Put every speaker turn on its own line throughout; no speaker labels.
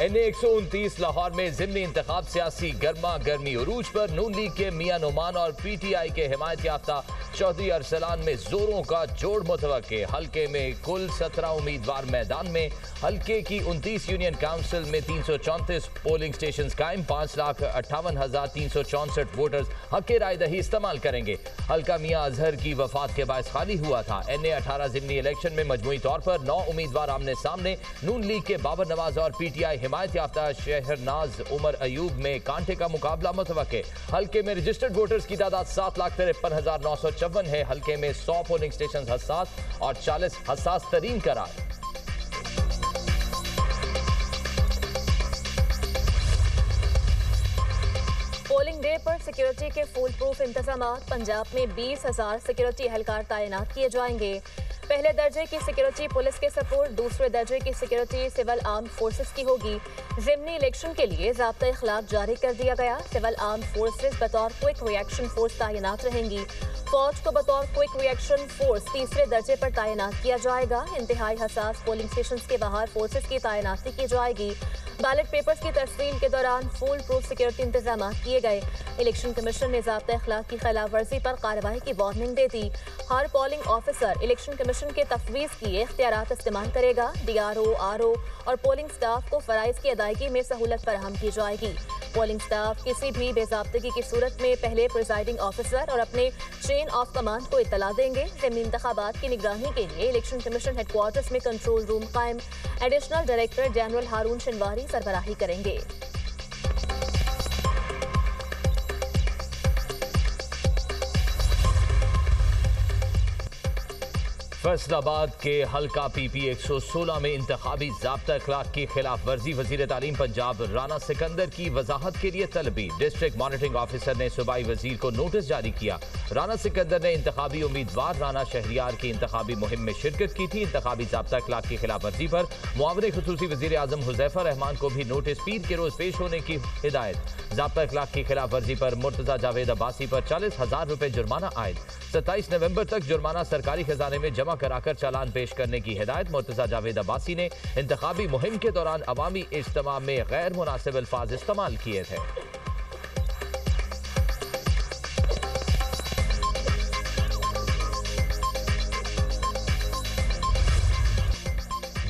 NA 129 Lahore में ज़िमनी इंतखाब सियासी गर्मा गर्मी उरूज पर। नून लीग के मियां नुमान और PTI के हिमायत याफ्ता चौधरी अरसलान में जोरों का जोड़ मुतवक्के। हल्के में कुल 17 उम्मीदवार मैदान में। हल्के की 29 यूनियन काउंसिल में 334 पोलिंग स्टेशन कायम। 5,58,364 वोटर्स हक राय दही इस्तेमाल करेंगे। हल्का मियां अजहर की वफात के बायस खाली हुआ था। NA 18 ज़िमनी इलेक्शन में मजमूई तौर पर 9 उम्मीदवार आमने सामने। नून लीग के बाबर नवाज और PTI हिमायत याफ्ता शहरनाज उमर अयूब में कांटे का मुकाबला मुतवक्के। हल्के में रजिस्टर्ड वोटर्स की तादाद 7,53,954 है। हल्के में 100 पोलिंग स्टेशन हसास और 40 हसास तरीन करार।
पोलिंग डे पर सिक्योरिटी के फुल प्रूफ इंतजाम। पंजाब में 20,000 सिक्योरिटी एहलकार तैनात किए जाएंगे। पहले दर्जे की सिक्योरिटी पुलिस के सपोर्ट, दूसरे दर्जे की सिक्योरिटी सिविल आर्म फोर्सेस की होगी। ज़िमनी इलेक्शन के लिए ज़ाब्ता इखलाक जारी कर दिया गया। सिविल आर्म फोर्सेस बतौर क्विक रिएक्शन फोर्स तैनात रहेंगी। फौज को बतौर क्विक रिएक्शन फोर्स तीसरे दर्जे पर तैनात किया जाएगा। इंतहाई हसास पोलिंग स्टेशन के बाहर फोर्सेस की तैनाती की जाएगी। बैलेट पेपर्स की तस्लीम के दौरान फुल प्रूफ सिक्योरिटी इंतजाम किए गए। इलेक्शन कमीशन ने ज़ाब्ता इखलाक की खिलाफ वर्जी पर कार्रवाई की वार्निंग दे दी। हर पोलिंग ऑफिसर इलेक्शन कमीशन के तफवीज़ किए इख्तियारात इस्तेमाल करेगा। DRO, RO और पोलिंग स्टाफ को फ़राइज़ की अदायगी में सहूलत फराहम की जाएगी। पोलिंग स्टाफ किसी भी बेज़ाब्तगी की सूरत में पहले प्रिजाइडिंग ऑफिसर और अपने चेन ऑफ कमांड को इत्तला देंगे। ज़िमनी इंतखाबात की निगरानी के लिए इलेक्शन कमीशन हेडक्वार्टर्स में कंट्रोल रूम कायम। एडिशनल डायरेक्टर जनरल हारून शनवारी सरबराही करेंगे।
फैसलाबाद के हल्का PP 116 में इंतखाबी ज़ाब्ता इखलाक की खिलाफ वर्जी। वज़ीर तालीम पंजाब राना सिकंदर की वजाहत के लिए तलबी। डिस्ट्रिक्ट मॉनिटरिंग ऑफिसर ने सूबाई वजीर को नोटिस जारी किया। राना सिकंदर ने इंतखाबी उम्मीदवार राना शहरियार की इंतखाबी मुहिम में शिरकत की थी। इंतखाबी ज़ाब्ता इखलाक की खिलाफ वर्जी पर मुआविन खुसूसी वज़ीर आज़म हुज़ैफा रहमान को भी नोटिस पीर के रोज़ पेश होने की हिदायत। ज़ाब्ता इखलाक की खिलाफ वर्जी पर मुर्तज़ा जावेद अब्बासी पर 40,000 रुपये जुर्माना आयद। 27 नवंबर तक जुर्माना सरकारी खजाने में जमा कराकर चालान पेश करने की हिदायत। मुर्तज़ा जावेद अब्बासी ने इंतखाबी मुहिम के दौरान अवामी इज्तिमा में गैर मुनासिब अल्फाज इस्तेमाल किए थे।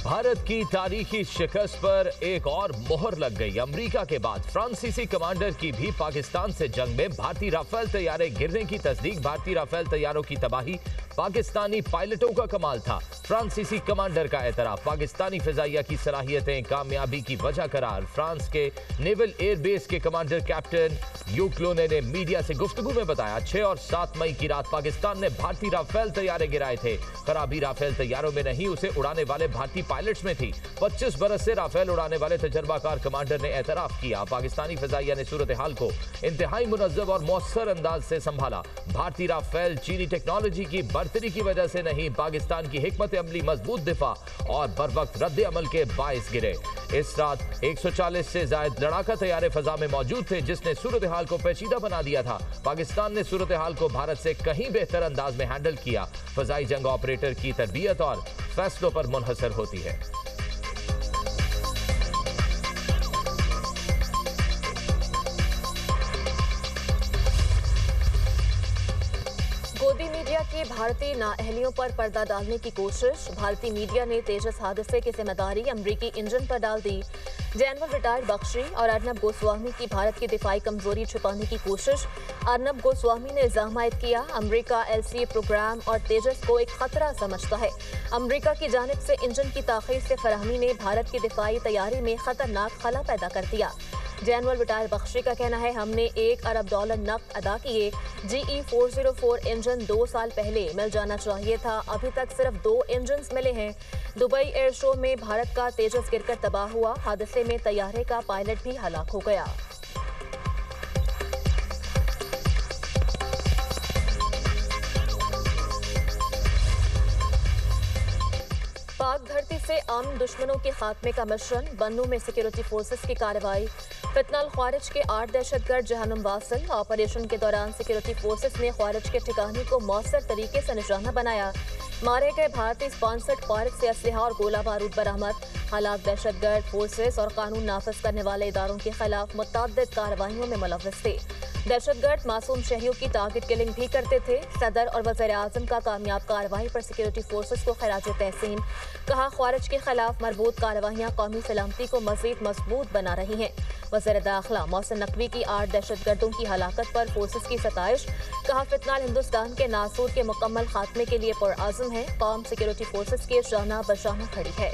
भारत की तारीखी शिकस्त पर एक और मोहर लग गई। अमेरिका के बाद फ्रांसीसी कमांडर की भी पाकिस्तान से जंग में भारतीय राफेल तैयारे गिरने की तस्दीक। भारतीय राफेल तैयारों की तबाही पाकिस्तानी पायलटों का कमाल था। फ्रांसीसी कमांडर का एतराफ। पाकिस्तानी फिजाइया की सलाहियतें कामयाबी की वजह करार। फ्रांस के नेवल एयरबेस के कमांडर कैप्टन यूक्लोने ने मीडिया से गुफ्तगू में बताया 6 और 7 मई की रात पाकिस्तान ने भारतीय राफेल तैयारे गिराए थे। खराबी राफेल तैयारों में नहीं, उसे उड़ाने वाले भारतीय पायलट्स में थी। 25 बरस से राफेल उड़ाने वाले तजर्बाकार कमांडर ने एतराफ किया। पाकिस्तानी फिजाइया ने सूरत हाल को इंतहाई मुनज़्ज़म और मौसर अंदाज से संभाला। भारतीय राफेल चीनी टेक्नोलॉजी की बर्तरी की वजह से नहीं, पाकिस्तान की हिकमत अमली, मजबूत दिफा और बर वक्त रद्द अमल के बाइस गिरे। इस रात 140 से ज्यादा लड़ाका तैयारे फजा में मौजूद थे, जिसने सूरत हाल को पेचीदा बना दिया था। पाकिस्तान ने सूरत हाल को भारत से कहीं बेहतर अंदाज में हैंडल किया। फजाई जंग ऑपरेटर की तरबियत और फैसलों पर मुनहसर होती है।
गोदी मीडिया की भारतीय नाअहलियों पर पर्दा डालने की कोशिश। भारतीय मीडिया ने तेजस हादसे की जिम्मेदारी अमरीकी इंजन पर डाल दी। जनरल रिटायर्ड बख्शी और अर्नब गोस्वामी की भारत की दिफाई कमजोरी छुपाने की कोशिश। अर्नब गोस्वामी ने इल्जाम आयद किया अमरीका LCA प्रोग्राम और तेजस को एक खतरा समझता है। अमरीका की जानिब से इंजन की ताखीर से फराहमी ने भारत की दिफाई तैयारी में खतरनाक खला पैदा कर दिया। जनरल रिटायर बख्शी का कहना है हमने $1 अरब नकद अदा किए। GE 404 इंजन 2 साल पहले मिल जाना चाहिए था, अभी तक सिर्फ 2 इंजन मिले हैं। दुबई एयर शो में भारत का तेजस गिरकर तबाह हुआ। हादसे में तैयारे का पायलट भी हलाक हो गया। पाक धरती से आम दुश्मनों के खात्मे का मिशन। बन्नू में सिक्योरिटी फोर्सेस की कार्रवाई। फितनल ख्वारिज के 8 दहशतगर्द जहन्नुम वासिल। ऑपरेशन के दौरान सिक्योरिटी फोर्सेस ने ख्वारिज के ठिकाने को मौसर तरीके से निशाना बनाया। मारे गए भारतीय स्पॉन्सर्ड पार्क से असलहा और गोला बारूद बरामद। हालात दहशतगर्द फोर्सेस और कानून नाफिज करने वाले इदारों के खिलाफ मुतअद्दिद कार्रवाइयों में मुलव्वस थे। दहशतगर्द मासूम शहरियों की टारगेट किलिंग भी करते थे। सदर और वज़ीर आज़म का कामयाब कार्रवाई पर सिक्योरिटी फोर्सेस को खराज तहसीन। कहा, ख्वारिज के खिलाफ मरबूत कार्रवाइयाँ कौमी सलामती को मज़ीद मजबूत बना रही हैं। वज़ीर दाखिला मोहसिन नकवी की 8 दहशतगर्दों की हलाकत पर फोर्सेस की सताइश। कहा, फितनाल हिंदुस्तान के नासूर के मुकम्मल खात्मे के लिए पुरआज़म है। कौम सिक्योरिटी फोर्सेस के शाना बशाना खड़ी है।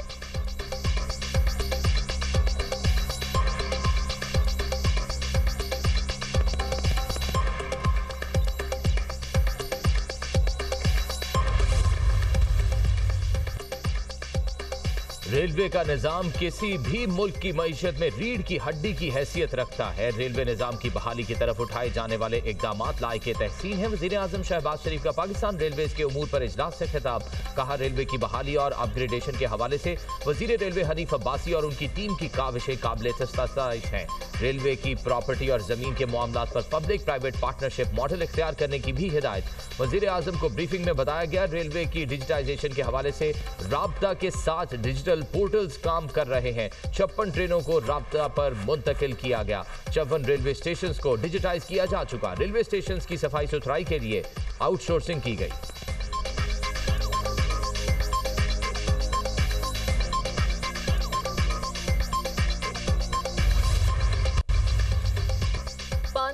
रेलवे का निजाम किसी भी मुल्क की मईशत में रीढ़ की हड्डी की हैसियत रखता है। रेलवे निजाम की बहाली की तरफ उठाए जाने वाले इकदाम लायक तहसीन है। वज़ीर आज़म शहबाज शरीफ का पाकिस्तान रेलवेज के उमूर पर इजलास से खिताब। कहा, रेलवे की बहाली और अपग्रेडेशन के हवाले से वज़ीर रेलवे हनीफ अब्बासी और उनकी टीम की काविशें काबिल सताइश हैं। रेलवे की प्रॉपर्टी और जमीन के मामलात पर पब्लिक प्राइवेट पार्टनरशिप मॉडल इख्तियार करने की भी हिदायत। वज़ीर आज़म को ब्रीफिंग में बताया गया, रेलवे की डिजिटाइजेशन के हवाले से राब्ता के साथ डिजिटल पोर्टल्स काम कर रहे हैं। 56 ट्रेनों को राब्ता पर मुंतकिल किया गया। 54 रेलवे स्टेशन को डिजिटाइज किया जा चुका। रेलवे स्टेशन की सफाई सुथराई के लिए आउटसोर्सिंग की गई।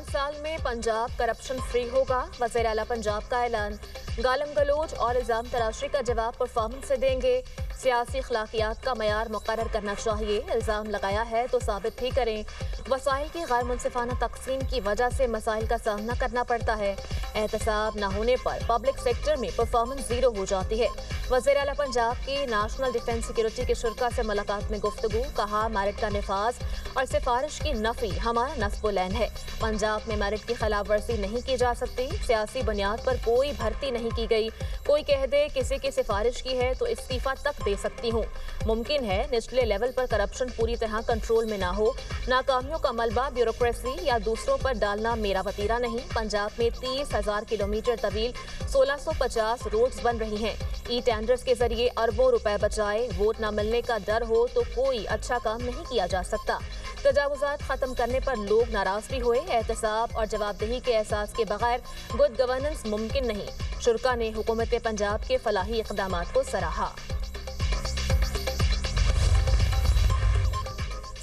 साल में पंजाब करप्शन फ्री होगा। वज़ीर आला पंजाब का ऐलान। गालम गलोच और इल्जाम तराशी का जवाब परफॉर्मेंस से देंगे। सियासी अखलाकियात का मयार मुकर्रर करना चाहिए। इल्जाम लगाया है तो साबित भी करें। वसाइल की गैर मुनसिफाना तकसीम की वजह से मसाइल का सामना करना पड़ता है। एहतसाब न होने पर पब्लिक सेक्टर में परफॉर्मेंस जीरो हो जाती है। वज़ीर आला पंजाब की नेशनल डिफेंस सिक्योरिटी के शुरा से मुलाकात में गुफ्तगू। कहा, मैरिट का निफाज और सिफारिश की नफी हमारा नस्बुलैन है। पंजाब में मैरिट की खिलाफ वर्जी नहीं की जा सकती। सियासी बुनियाद पर कोई भर्ती नहीं की गई। कोई कह दे किसी की सिफारिश की है तो इस्तीफा तक दे सकती हूँ। मुमकिन है निचले लेवल पर करप्शन पूरी तरह कंट्रोल में ना हो। नाकामियों का मलबा ब्यूरोक्रेसी या दूसरों पर डालना मेरा वतीरा नहीं। पंजाब में 30,000 किलोमीटर तवील 1650 रोड्स बन रही हैं। ई टेंडर्स के जरिए अरबों रुपए बचाए। वोट न मिलने का डर हो तो कोई अच्छा काम नहीं किया जा सकता। तजावुजात खत्म करने पर लोग नाराज भी हुए। एहतसाब और जवाबदेही के एहसास के बगैर गुड गवर्नेंस मुमकिन नहीं। शुरा ने हुकूमत पंजाब के फलाही इक़दामात को सराहा।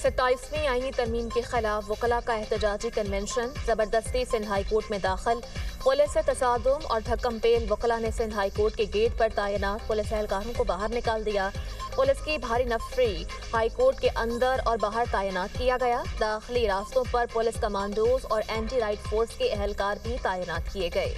27वीं आईनी तरमीम के खिलाफ वकला का एहतजाजी कन्वेंशन जबरदस्ती सिंध हाई कोर्ट में दाखिल। पुलिस से तसादुम और धक्कम पेल। वकला ने सिंध हाई कोर्ट के गेट पर तैनात पुलिस एहलकारों को बाहर निकाल दिया। पुलिस की भारी नफरी हाई कोर्ट के अंदर और बाहर तैनात किया गया। दाखिली रास्तों पर पुलिस कमांडोज और एंटी राइट फोर्स के एहलकार भी तैनात किए गए।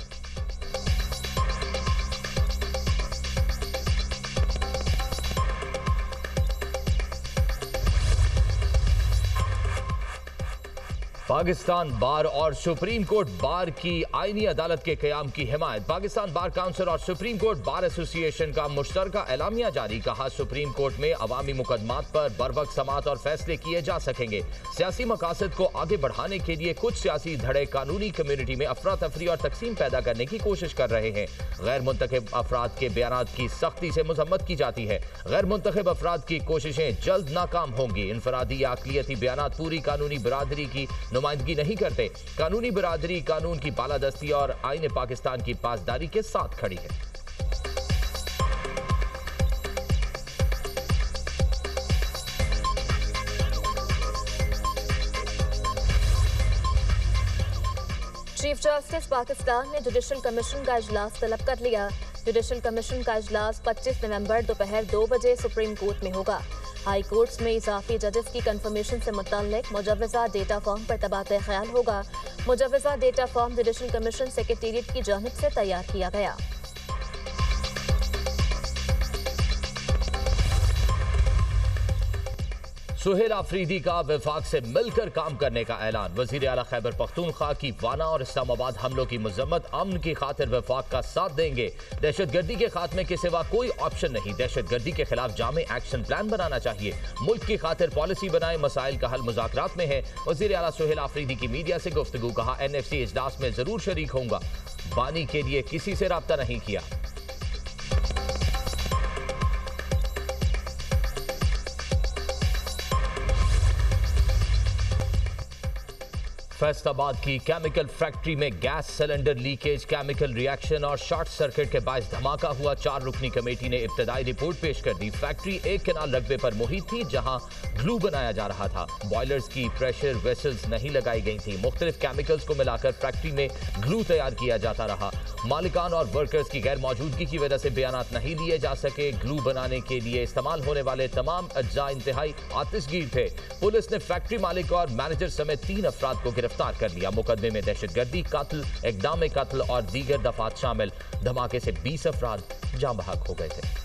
पाकिस्तान बार और सुप्रीम कोर्ट बार की आईनी अदालत के क़याम की हिमायत। पाकिस्तान बार काउंसिल और सुप्रीम कोर्ट बार एसोसिएशन का मुश्तरका एलामिया जारी। कहा, सुप्रीम कोर्ट में अवामी मुकदमात पर बरवक्त समाअत और फैसले किए जा सकेंगे। सियासी मकासद को आगे बढ़ाने के लिए कुछ सियासी धड़े कानूनी कम्युनिटी में अफरा तफरी और तकसीम पैदा करने की कोशिश कर रहे हैं। गैर मुंतखब अफराद के बयानात की सख्ती से मजम्मत की जाती है। गैर मुंतखब अफराद की कोशिशें जल्द नाकाम होंगी। इनफरादी या अक़लियती बयानात पूरी कानूनी बरादरी की नुमाइंदगी नहीं करते। कानूनी बरादरी कानून की बालादस्ती और आईन पाकिस्तान की पासदारी के साथ खड़ी है।
चीफ जस्टिस पाकिस्तान ने जुडिशल कमीशन का इजलास तलब कर लिया। जुडिशल कमीशन का इजलास 25 नवंबर दोपहर 2 बजे सुप्रीम कोर्ट में होगा। हाई कोर्ट्स में इजाफी जजेस की कंफर्मेशन से मुताल्लिक मुजव्वज़ा डेटा फॉर्म पर तबादला ख्याल होगा। मुजव्वज़ा data form judicial commission secretariat की जानिब से तैयार किया गया।
सुहेल आफरीदी का वफाक से मिलकर काम करने का ऐलान। वजीर आला खैबर पख्तूनख्वा की वाना और इस्लामाबाद हमलों की मजम्मत। अमन की खातिर वफाक का साथ देंगे। दहशतगर्दी के खात्मे के सिवा कोई ऑप्शन नहीं। दहशतगर्दी के खिलाफ जामे एक्शन प्लान बनाना चाहिए। मुल्क की खातिर पॉलिसी बनाए। मसाइल का हल मुज़ाकरात में है। वजीर आला सुहेल आफरीदी की मीडिया से गुफ्तगू। कहा, NFC इजलास में जरूर शरीक होऊंगा। बानी के लिए किसी से राब्ता नहीं किया। फैसलाबाद की केमिकल फैक्ट्री में gas cylinder leakage, chemical reaction और शॉर्ट सर्किट के बायस धमाका हुआ। 4 रुकनी कमेटी ने इब्तदाई रिपोर्ट पेश कर दी। फैक्ट्री 1 कनाल रकबे पर मुहित थी जहां ग्लू बनाया जा रहा था। बॉयलर्स की प्रेशर वेसल्स नहीं लगाई गई थी। मुख्तलिफ केमिकल्स को मिलाकर फैक्ट्री में ग्लू तैयार किया जाता रहा। मालिकान और वर्कर्स की गैर मौजूदगी की वजह से बयानात नहीं लिए जा सके। ग्लू बनाने के लिए इस्तेमाल होने वाले तमाम अज्जा इंतहाई आतिशगीर थे। पुलिस ने फैक्ट्री मालिक और मैनेजर समेत 3 अफराद को गिरफ्तार कर लिया। मुकदमे में दहशतगर्दी, कत्ल, इक़दाम कत्ल और दीगर दफात शामिल। धमाके से 20 अफराद जाँ बहक हो गए थे।